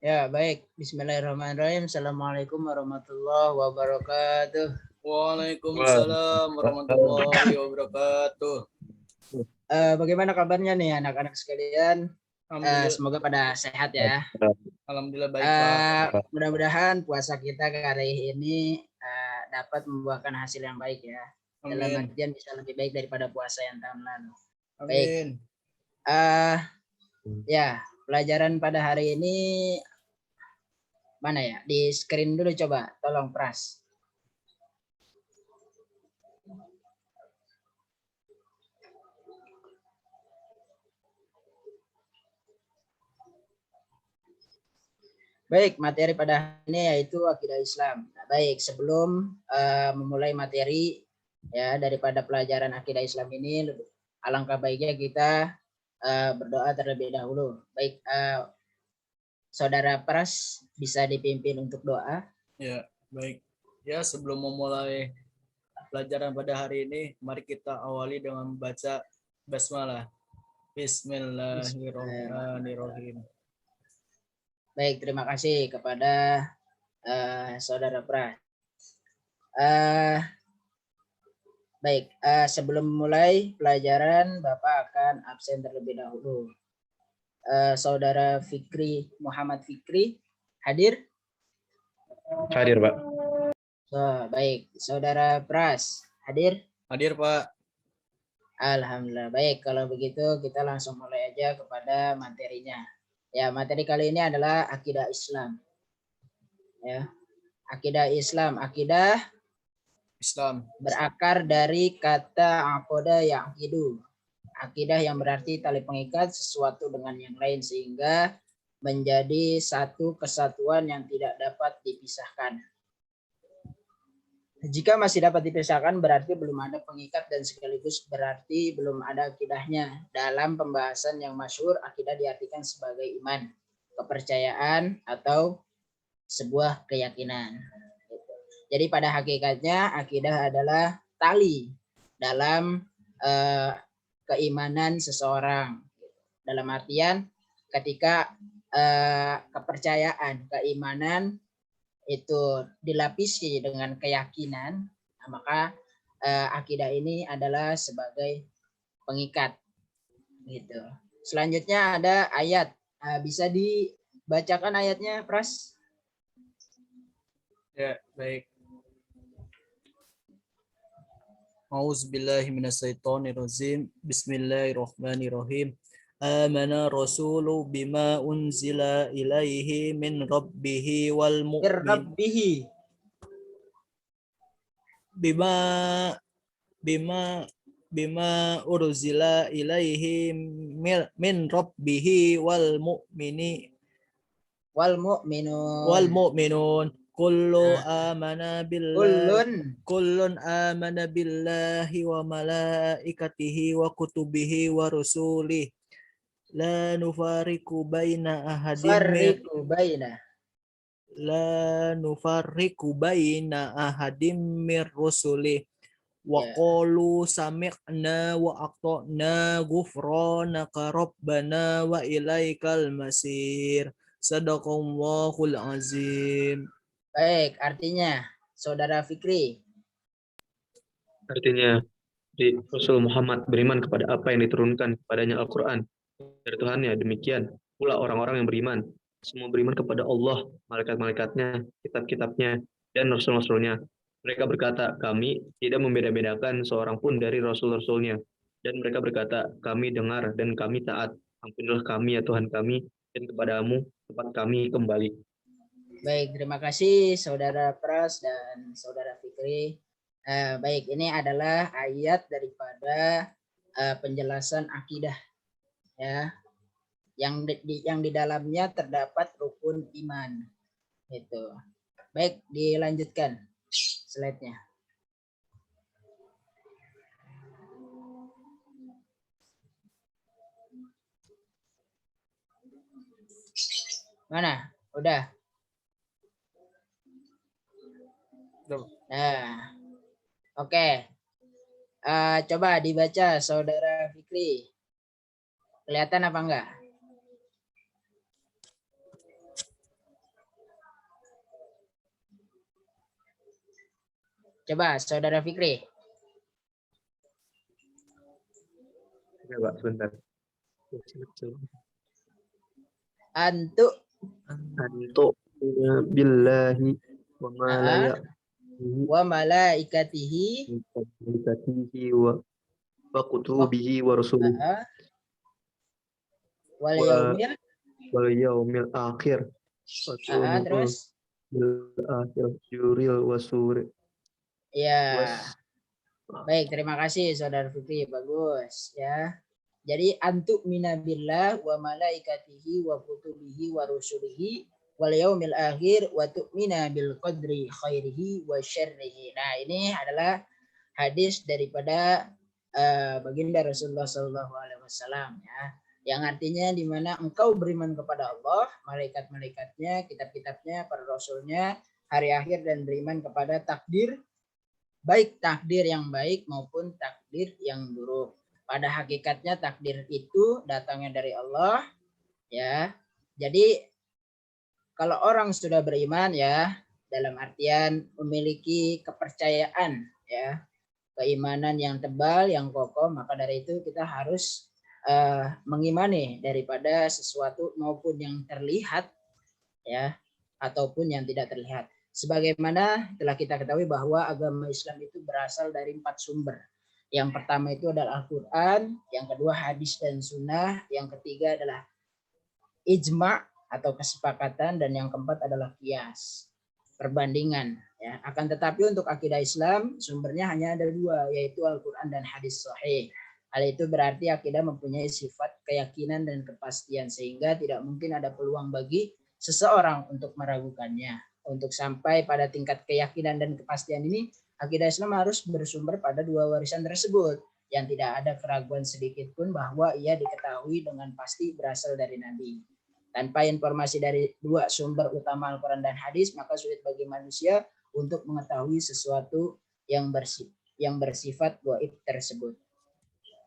Ya, baik. Bismillahirrahmanirrahim. Assalamualaikum warahmatullahi wabarakatuh. Waalaikumsalam warahmatullahi wabarakatuh. Bagaimana kabarnya nih anak-anak sekalian? Alhamdulillah, Semoga pada sehat ya. alhamdulillah baik Pak. Mudah-mudahan puasa kita kali ini dapat membuahkan hasil yang baik ya. Dalam Amin. artian bisa lebih baik daripada puasa yang tahun lalu. Baik. Amin. Ya, pelajaran pada hari ini mana ya? Di screen dulu coba, tolong Pras. Baik, materi pada hari ini yaitu akidah Islam. Nah, baik, sebelum memulai materi ya daripada pelajaran akidah Islam ini, alangkah baiknya kita berdoa terlebih dahulu. Baik, Saudara Pras bisa dipimpin untuk doa. Ya, baik. Ya, sebelum memulai pelajaran pada hari ini, mari kita awali dengan membaca basmalah. Bismillahirrahmanirrahim. Baik, terima kasih kepada Saudara Pras. Baik, sebelum mulai pelajaran, Bapak akan absen terlebih dahulu. Saudara Fikri Muhammad Fikri hadir? Hadir, Pak. Baik, Saudara Pras hadir? Hadir Pak. Alhamdulillah. Baik, kalau begitu kita langsung mulai aja kepada materinya. Ya, materi kali ini adalah akidah Islam. Ya, akidah Islam. Akidah Islam berakar dari kata aqoda yaqidu. Akidah yang berarti tali pengikat sesuatu dengan yang lain sehingga menjadi satu kesatuan yang tidak dapat dipisahkan. Jika masih dapat dipisahkan berarti belum ada pengikat dan sekaligus berarti belum ada akidahnya. Dalam pembahasan yang masyhur, akidah diartikan sebagai iman, kepercayaan atau sebuah keyakinan. Jadi pada hakikatnya akidah adalah tali dalam keimanan seseorang. Dalam artian ketika kepercayaan, keimanan itu dilapisi dengan keyakinan, maka akidah ini adalah sebagai pengikat. Gitu. Selanjutnya ada ayat. Bisa dibacakan ayatnya, Pras? Ya, baik. A'udzubillahi minasyaitonirrajim. Bismillahirrahmanirrahim. Amana rasulu bima unzila ilaihi min rabbihi wal mu'min bima urzila ilaihi min rabbihi wal mu'minun kullun amana billahi wa malaikatihi wa kutubihi wa rusulihi la nufariqu baina ahadim mir rusuli wa qalu sami'na wa ata'na ghufranaka rabbana wa ilaikal masir. Sadaqallahul azim. Baik, artinya Saudara Fikri. Artinya Rasul Muhammad beriman kepada apa yang diturunkan kepadanya Al-Quran dari Tuhannya. Demikian pula orang-orang yang beriman. Semua beriman kepada Allah, malaikat-malaikatnya, kitab-kitabnya, dan rasul-rasulnya. Mereka berkata, kami tidak membeda-bedakan seorang pun dari rasul-rasulnya. Dan mereka berkata, kami dengar dan kami taat. Ampunilah kami ya Tuhan kami, dan kepadamu tempat kami kembali. Baik, terima kasih Saudara Pras dan Saudara Fikri. Baik, ini adalah ayat daripada penjelasan akidah, ya, yang di dalamnya terdapat rukun iman. Itu. Baik, dilanjutkan slide-nya. Mana? Udah. Nah, oke. Coba dibaca Saudara Fikri. Kelihatan apa enggak? Coba Saudara Fikri. Ya, Pak, sebentar. Antu Antu billahi wa ma la ah, ya'tihi wa malaikatihi min malaikatihi wa kutubihi wa rusulihi ah, wal wa yaumil wal yaumil akhir wa tu'minul terus bil akhir juril wa suri ya. was. Baik, terima kasih Saudara Fikri, bagus ya. Jadi antuk minabillah wa malaikatihi wa kutubihi wa rusulihi wal yaumil akhir wa tu'mina bil qadri khairihi wa syarrihi. Nah, ini adalah hadis daripada baginda Rasulullah Shallallahu alaihi wasallam ya. Yang artinya di mana engkau beriman kepada Allah, malaikat-malaikatnya, kitab-kitabnya, para rasulnya, hari akhir dan beriman kepada takdir, baik takdir yang baik maupun takdir yang buruk. Pada hakikatnya takdir itu datangnya dari Allah ya. Jadi kalau orang sudah beriman ya, dalam artian memiliki kepercayaan ya, keimanan yang tebal, yang kokoh, maka dari itu kita harus mengimani daripada sesuatu maupun yang terlihat ya ataupun yang tidak terlihat. Sebagaimana telah kita ketahui bahwa agama Islam itu berasal dari 4 sumber. Yang pertama itu adalah Al-Quran, yang kedua hadis dan sunnah, yang ketiga adalah ijma' atau kesepakatan, dan yang keempat adalah qiyas, perbandingan. Ya. Akan tetapi untuk akidah Islam sumbernya hanya ada 2, yaitu Al-Quran dan hadis sahih. Hal itu berarti akidah mempunyai sifat keyakinan dan kepastian, sehingga tidak mungkin ada peluang bagi seseorang untuk meragukannya. Untuk sampai pada tingkat keyakinan dan kepastian ini, akidah Islam harus bersumber pada 2 warisan tersebut, yang tidak ada keraguan sedikit pun bahwa ia diketahui dengan pasti berasal dari Nabi. Tanpa informasi dari 2 sumber utama Al-Quran dan hadis, maka sulit bagi manusia untuk mengetahui sesuatu yang bersifat gaib tersebut.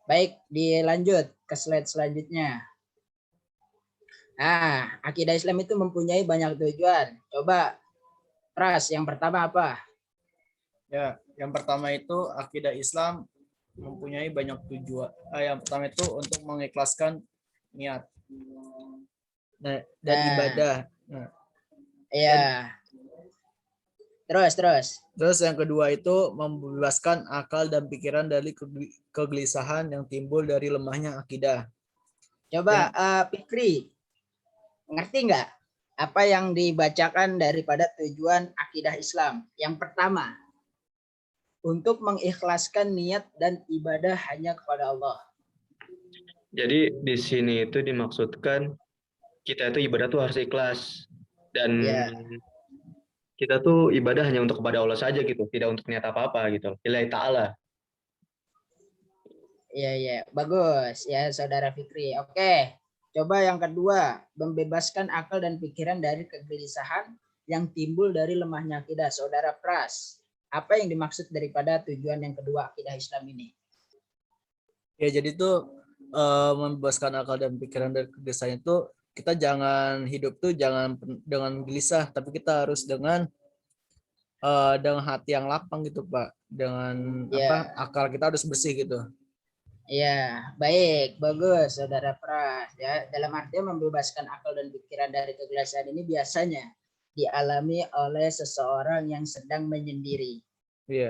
Baik, dilanjut ke slide selanjutnya. Nah, akidah Islam itu mempunyai banyak tujuan. Coba, Pras, yang pertama apa? Ya, yang pertama itu akidah Islam mempunyai banyak tujuan. Yang pertama itu untuk mengikhlaskan niat dan ibadah. Nah, iya. Terus. Terus yang kedua itu membebaskan akal dan pikiran dari kegelisahan yang timbul dari lemahnya akidah. Coba Fikri, ngerti nggak apa yang dibacakan daripada tujuan akidah Islam? Yang pertama, untuk mengikhlaskan niat dan ibadah hanya kepada Allah. Jadi di sini itu dimaksudkan kita itu ibadah tuh harus ikhlas, dan kita tuh ibadah hanya untuk kepada Allah saja gitu, tidak untuk niat apa-apa gitu. Lillahi ta'ala. Iya, bagus ya Saudara Fikri. Oke, coba yang kedua, membebaskan akal dan pikiran dari kegelisahan yang timbul dari lemahnya akidah. Saudara Pras, apa yang dimaksud daripada tujuan yang kedua akidah Islam ini? Ya, jadi tuh membebaskan akal dan pikiran dari kegelisahan itu, kita jangan hidup tuh jangan dengan gelisah, tapi kita harus dengan hati yang lapang gitu, Pak. Dengan akal kita harus bersih gitu. Ya, baik, bagus Saudara Pras. Ya, dalam artian membebaskan akal dan pikiran dari kegelisahan ini biasanya dialami oleh seseorang yang sedang menyendiri.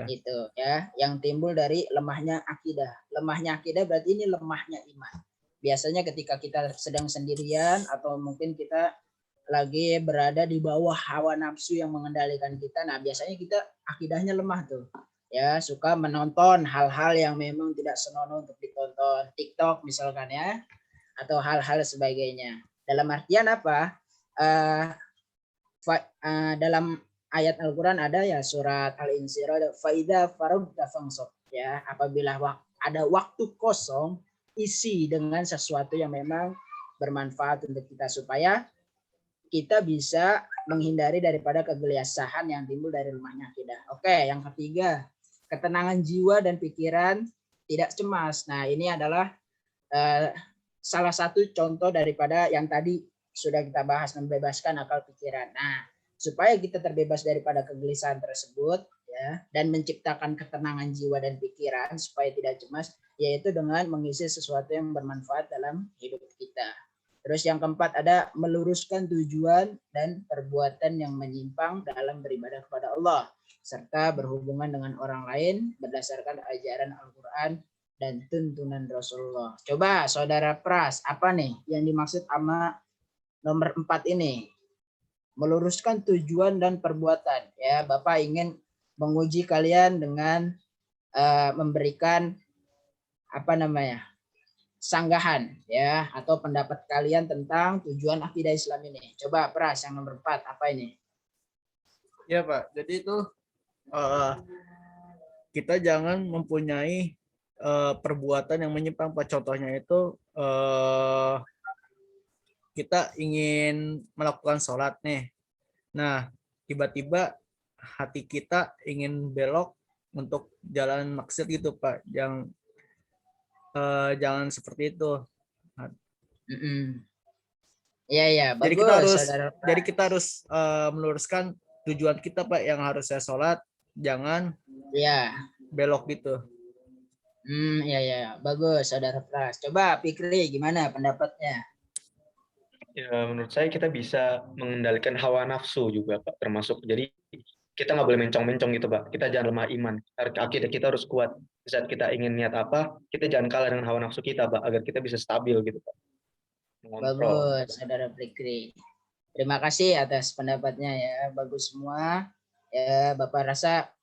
Itu ya, yang timbul dari lemahnya akidah. Lemahnya akidah berarti ini lemahnya iman. Biasanya ketika kita sedang sendirian atau mungkin kita lagi berada di bawah hawa nafsu yang mengendalikan kita, nah biasanya kita akidahnya lemah tuh. Ya, suka menonton hal-hal yang memang tidak senonoh untuk ditonton, TikTok misalkan ya, atau hal-hal sebagainya. Dalam artian apa? Dalam ayat Al-Quran ada ya, surat Al-Insyirah, faida faragta fansab, ya, apabila ada waktu kosong, isi dengan sesuatu yang memang bermanfaat untuk kita, supaya kita bisa menghindari daripada kegelisahan yang timbul dari lemahnya akidah. Oke, yang ketiga, ketenangan jiwa dan pikiran, tidak cemas. Nah, ini adalah salah satu contoh daripada yang tadi sudah kita bahas, membebaskan akal pikiran. Nah, supaya kita terbebas daripada kegelisahan tersebut, ya, dan menciptakan ketenangan jiwa dan pikiran supaya tidak cemas, yaitu dengan mengisi sesuatu yang bermanfaat dalam hidup kita. Terus yang keempat ada meluruskan tujuan dan perbuatan yang menyimpang dalam beribadah kepada Allah serta berhubungan dengan orang lain berdasarkan ajaran Al-Quran dan tuntunan Rasulullah. Coba saudara Pras, apa nih yang dimaksud sama nomor 4 ini? Meluruskan tujuan dan perbuatan. Ya, Bapak ingin menguji kalian dengan memberikan sanggahan ya atau pendapat kalian tentang tujuan akidah Islam ini. Coba Pras yang nomor 4 apa ini? Ya Pak, jadi itu kita jangan mempunyai perbuatan yang menyimpang Pak. Contohnya itu kita ingin melakukan sholat nih. Nah, tiba-tiba hati kita ingin belok untuk jalan maksiat gitu Pak. Jangan seperti itu. Iya, Jadi bagus. kita harus meluruskan tujuan kita Pak, yang harusnya sholat, jangan belok gitu. Iya, bagus saudara Pras. Coba Fikri gimana pendapatnya? Ya, menurut saya kita bisa mengendalikan hawa nafsu juga, Pak, termasuk. Jadi kita nggak boleh mencong-mencong gitu, Pak. Kita jangan lemah iman. Akidah kita harus kuat. Saat kita ingin niat apa, kita jangan kalah dengan hawa nafsu kita, Pak, agar kita bisa stabil gitu, Pak. Mengontrol. Bagus saudara Fikri. Terima kasih atas pendapatnya ya, bagus semua. Ya, Bapak rasa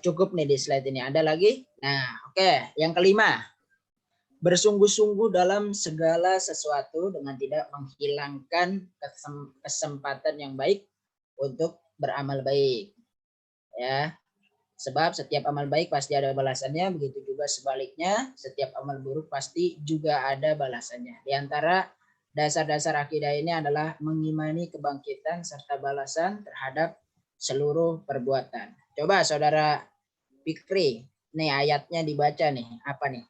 cukup nih di slide ini. Ada lagi? Nah, oke. Yang kelima, bersungguh-sungguh dalam segala sesuatu dengan tidak menghilangkan kesempatan yang baik untuk beramal baik. Ya. Sebab setiap amal baik pasti ada balasannya, begitu juga sebaliknya, setiap amal buruk pasti juga ada balasannya. Di antara dasar-dasar akidah ini adalah mengimani kebangkitan serta balasan terhadap seluruh perbuatan. Coba saudara Fikri, nih ayatnya dibaca nih, apa nih?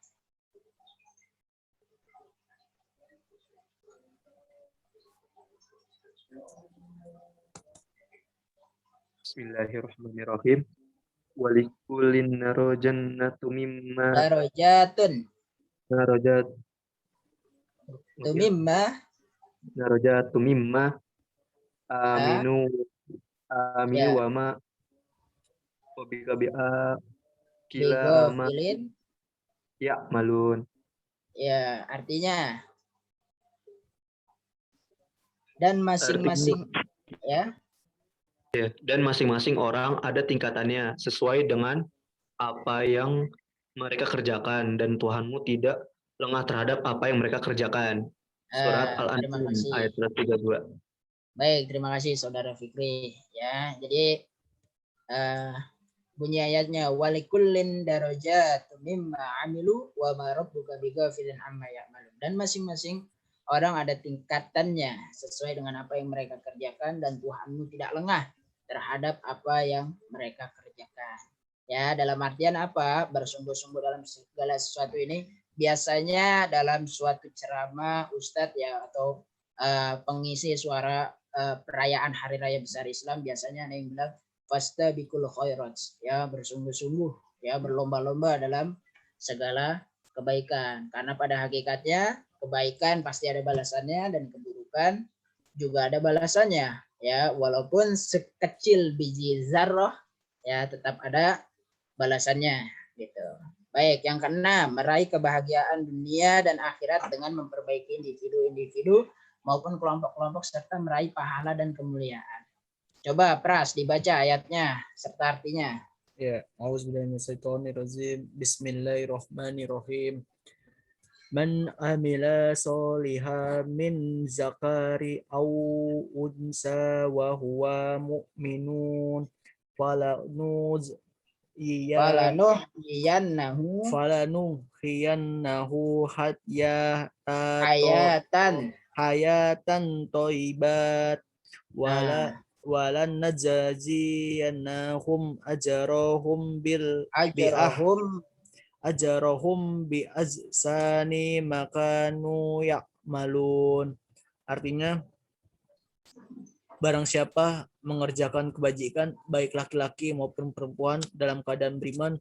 Bismillahirrahmanirrahim. Walikulin narojannatu mimma Darajatun. narojat Tumimma aminu ya. wama wabika kilama Bigofilin. ya malun. Ya, artinya dan masing-masing ya. Dan masing-masing orang ada tingkatannya sesuai dengan apa yang mereka kerjakan, dan Tuhanmu tidak lengah terhadap apa yang mereka kerjakan. Surat Al-An'am ayat 32. Baik, terima kasih saudara Fikri ya. Jadi bunyi ayatnya walikullin darajatun mimma amilu wa ma rabbuka bighafilin amma ya'malun. Dan masing-masing orang ada tingkatannya sesuai dengan apa yang mereka kerjakan, dan Tuhanmu tidak lengah terhadap apa yang mereka kerjakan. Ya, dalam artian apa? Bersungguh-sungguh dalam segala sesuatu ini biasanya dalam suatu ceramah ustadz ya atau pengisi suara perayaan hari raya besar Islam, biasanya ada yang bilang fastabiqul khairat, ya bersungguh-sungguh ya berlomba-lomba dalam segala kebaikan, karena pada hakikatnya kebaikan pasti ada balasannya dan keburukan juga ada balasannya ya, walaupun sekecil biji zarrah ya tetap ada balasannya gitu. Baik, yang keenam, meraih kebahagiaan dunia dan akhirat dengan memperbaiki individu-individu maupun kelompok-kelompok serta meraih pahala dan kemuliaan. Coba Pras dibaca ayatnya serta artinya. Ya, auzubillahiminasyaitonirrajim. Bismillahirrahmanirrahim. Man amila solihan min zakari aw unsa wa huwa mu'minun falanuhyiyannahu hayatan thayyibat walan najziyannahum ajarahum bi azsani makanu ya'malun. Artinya barang siapa mengerjakan kebajikan baik laki-laki maupun perempuan dalam keadaan beriman,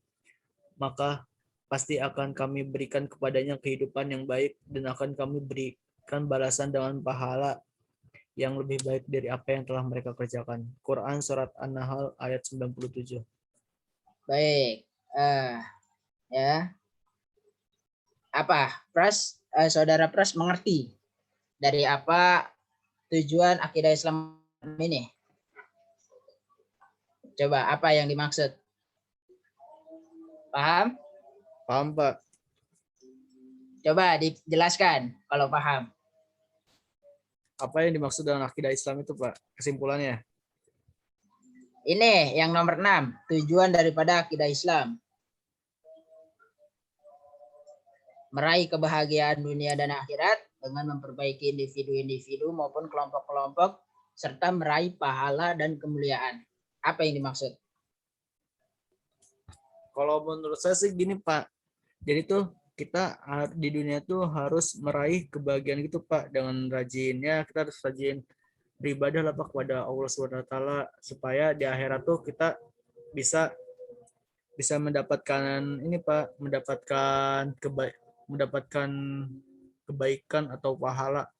maka pasti akan kami berikan kepadanya kehidupan yang baik dan akan kami berikan balasan dengan pahala yang lebih baik dari apa yang telah mereka kerjakan. Quran surat An-Nahl ayat 97. Baik. Ya. Apa? Saudara Pras mengerti dari apa tujuan akidah Islam ini? Coba apa yang dimaksud? Paham? Paham, Pak? Coba dijelaskan kalau paham. Apa yang dimaksud dengan akidah Islam itu, Pak? Kesimpulannya. Ini yang nomor 6, tujuan daripada akidah Islam. Meraih kebahagiaan dunia dan akhirat dengan memperbaiki individu-individu maupun kelompok-kelompok serta meraih pahala dan kemuliaan. Apa yang dimaksud? Kalau menurut saya sih gini, Pak. Jadi tuh kita di dunia tuh harus meraih kebahagiaan gitu, Pak, dengan rajinnya kita harus rajin beribadah lah, Pak, kepada Allah SWT supaya di akhirat tuh kita bisa mendapatkan ini, Pak, mendapatkan kebaikan atau pahala.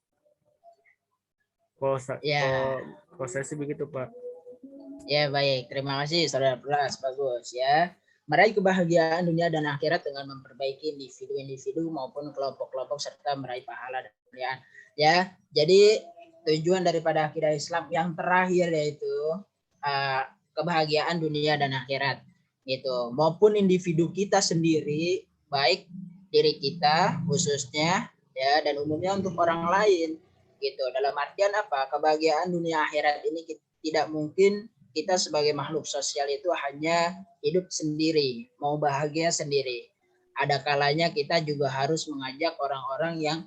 Kalau Ya, saya sih begitu, Pak. ya baik. Terima kasih Saudara Pras. Bagus ya. Meraih kebahagiaan dunia dan akhirat dengan memperbaiki individu-individu maupun kelompok-kelompok serta meraih pahala dan kemuliaan. Ya, jadi tujuan daripada akidah Islam yang terakhir yaitu kebahagiaan dunia dan akhirat gitu, maupun individu kita sendiri, baik diri kita khususnya ya dan umumnya untuk orang lain gitu. Dalam artian apa? Kebahagiaan dunia akhirat ini tidak mungkin kita sebagai makhluk sosial itu hanya hidup sendiri, mau bahagia sendiri. Ada kalanya kita juga harus mengajak orang-orang yang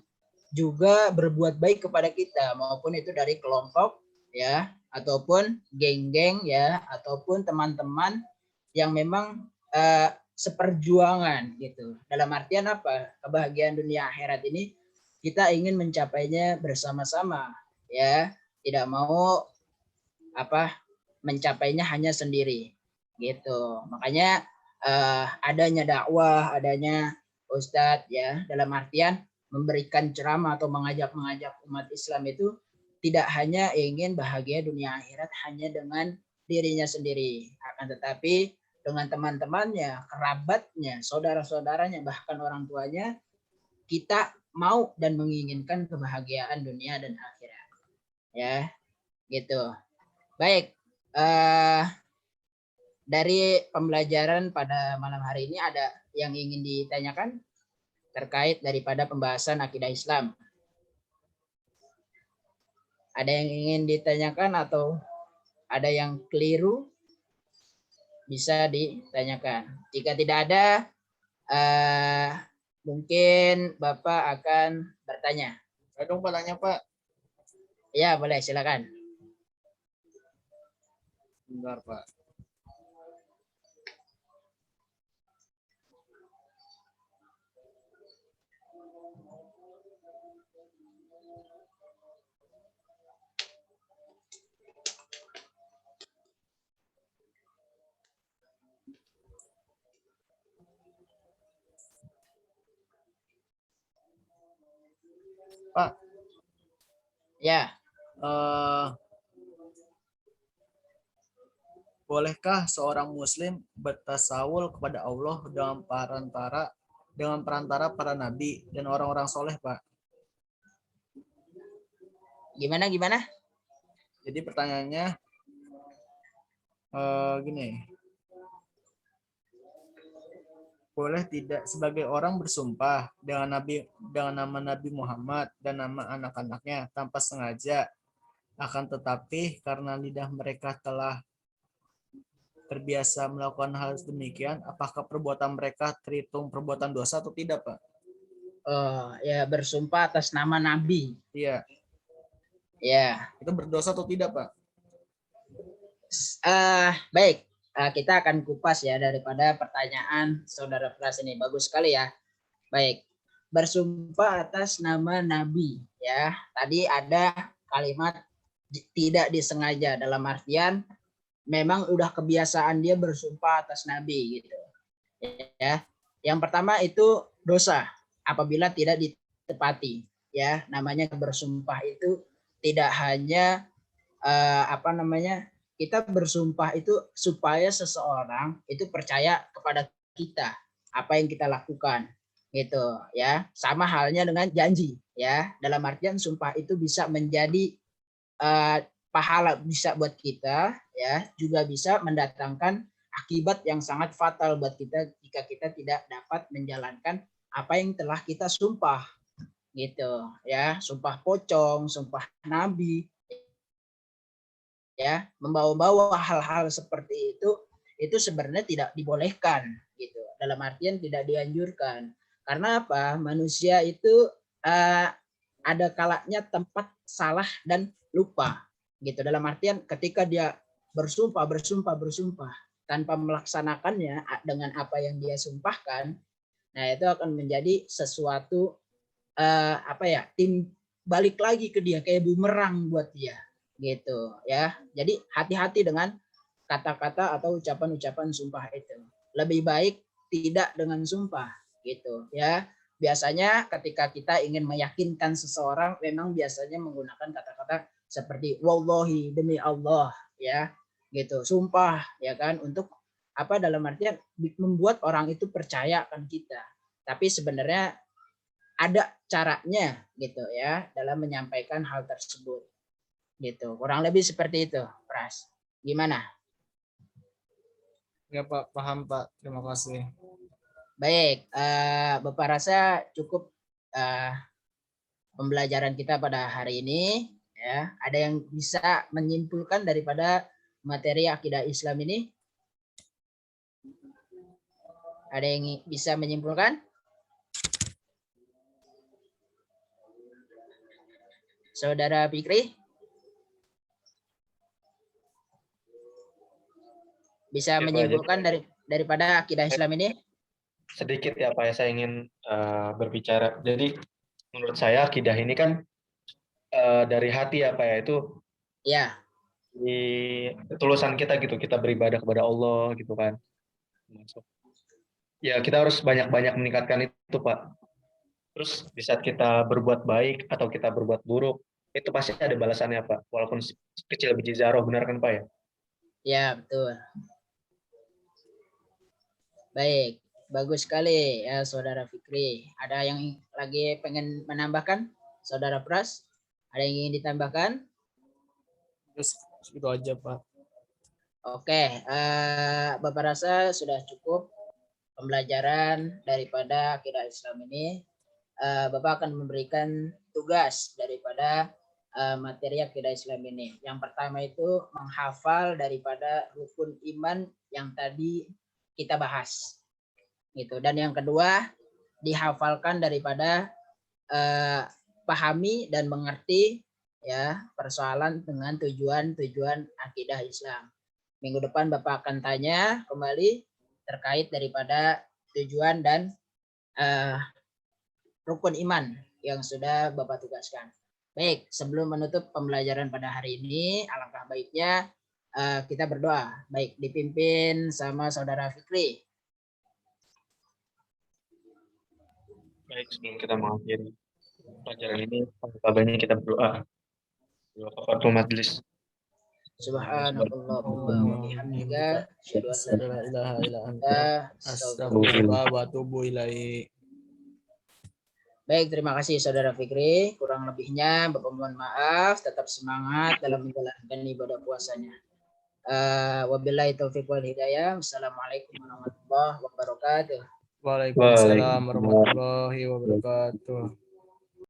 juga berbuat baik kepada kita, maupun itu dari kelompok ya, ataupun geng-geng ya, ataupun teman-teman yang memang seperjuangan gitu. Dalam artian apa? Kebahagiaan dunia akhirat ini kita ingin mencapainya bersama-sama ya, tidak mau mencapainya hanya sendiri gitu. Makanya adanya dakwah, adanya ustadz ya, dalam artian memberikan ceramah atau mengajak umat Islam itu tidak hanya ingin bahagia dunia akhirat hanya dengan dirinya sendiri, akan tetapi dengan teman-temannya, kerabatnya, saudara-saudaranya, bahkan orang tuanya, kita mau dan menginginkan kebahagiaan dunia dan akhirat. Ya, gitu. Baik, dari pembelajaran pada malam hari ini ada yang ingin ditanyakan terkait daripada pembahasan akidah Islam? Ada yang ingin ditanyakan atau ada yang keliru? Bisa ditanyakan. Jika tidak ada, mungkin Bapak akan bertanya. Saya dong, Pak, tanya, Pak. Ya, boleh, silakan. Bentar, Pak. Pak. Ya. Bolehkah seorang muslim bertasawul kepada Allah dengan perantara para nabi dan orang-orang soleh, Pak? Gimana? Jadi pertanyaannya gini. Boleh tidak sebagai orang bersumpah dengan nama Nabi Muhammad dan nama anak-anaknya tanpa sengaja, akan tetapi karena lidah mereka telah terbiasa melakukan hal demikian, apakah perbuatan mereka terhitung perbuatan dosa atau tidak, Pak? Oh, ya, bersumpah atas nama Nabi. Iya. Ya. Itu berdosa atau tidak, Pak? Baik. Kita akan kupas ya daripada pertanyaan Saudara Pras ini. Bagus sekali ya. Baik. Bersumpah atas nama Nabi ya. Tadi ada kalimat tidak disengaja, dalam artian memang udah kebiasaan dia bersumpah atas Nabi gitu. Ya. Yang pertama itu dosa apabila tidak ditepati, ya. Namanya bersumpah itu tidak hanya kita bersumpah itu supaya seseorang itu percaya kepada kita, apa yang kita lakukan gitu, ya. Sama halnya dengan janji, ya. Dalam artian sumpah itu bisa menjadi pahala bisa buat kita, ya, juga bisa mendatangkan akibat yang sangat fatal buat kita jika kita tidak dapat menjalankan apa yang telah kita sumpah gitu, ya. Sumpah pocong, sumpah nabi, ya, membawa-bawa hal-hal seperti itu sebenarnya tidak dibolehkan gitu, dalam artian tidak dianjurkan. Karena apa? Manusia itu ada kalanya tempat salah dan lupa gitu, dalam artian ketika dia bersumpah tanpa melaksanakannya dengan apa yang dia sumpahkan, nah itu akan menjadi sesuatu tim balik lagi ke dia kayak bumerang buat dia gitu, ya. Jadi hati-hati dengan kata-kata atau ucapan-ucapan sumpah itu. Lebih baik tidak dengan sumpah gitu, ya. Biasanya ketika kita ingin meyakinkan seseorang memang biasanya menggunakan kata-kata seperti wallahi, demi Allah, ya. Gitu, sumpah, ya kan, untuk dalam artian membuat orang itu percaya akan kita. Tapi sebenarnya ada caranya gitu, ya, dalam menyampaikan hal tersebut. Gitu, kurang lebih seperti itu, Pras. Gimana? Ya Pak, paham Pak. Terima kasih. Baik, Bapak rasa cukup pembelajaran kita pada hari ini. Ya, ada yang bisa menyimpulkan daripada materi akidah Islam ini? Ada yang bisa menyimpulkan? Saudara Fikri? Bisa Ya, Pak, menyimpulkan daripada akidah Islam ini? sedikit ya Pak, saya ingin berbicara. Jadi menurut saya akidah ini kan dari hati ya Pak ya, itu Ya. di ketulusan kita gitu, kita beribadah kepada Allah gitu kan. Ya kita harus banyak-banyak meningkatkan itu Pak. Terus di saat kita berbuat baik atau kita berbuat buruk, itu pasti ada balasannya Pak, walaupun kecil biji zarah, benar kan Pak ya? Ya, betul. Baik, bagus sekali ya Saudara Fikri. Ada yang lagi pengen menambahkan? Saudara Pras, ada yang ingin ditambahkan? Terus itu aja Pak. Oke, Bapak rasa sudah cukup pembelajaran daripada akidah Islam ini. Bapak akan memberikan tugas daripada materi akidah Islam ini. Yang pertama itu menghafal daripada rukun iman yang tadi kita bahas. Gitu. Dan yang kedua, dihafalkan daripada pahami dan mengerti ya persoalan dengan tujuan-tujuan akidah Islam. Minggu depan Bapak akan tanya kembali terkait daripada tujuan dan rukun iman yang sudah Bapak tugaskan. Baik, sebelum menutup pembelajaran pada hari ini, alangkah baiknya kita berdoa. Baik, dipimpin sama Saudara Fikri. Baik, sebelum kita mengakhiri pelajaran ini, kabarnya kita berdoa. Doa kafaratul majelis. Subhanallah wa bihamdika asyhadu an la ilaha illa anta Astagfirullah wa atubu ilaih. Baik, terima kasih Saudara Fikri. Kurang lebihnya Bapak mohon maaf, tetap semangat dalam menjalankan ibadah puasanya. Wabillahi taufiq wal hidayah. Wassalamualaikum warahmatullahi wabarakatuh. Waalaikumsalam warahmatullahi wabarakatuh.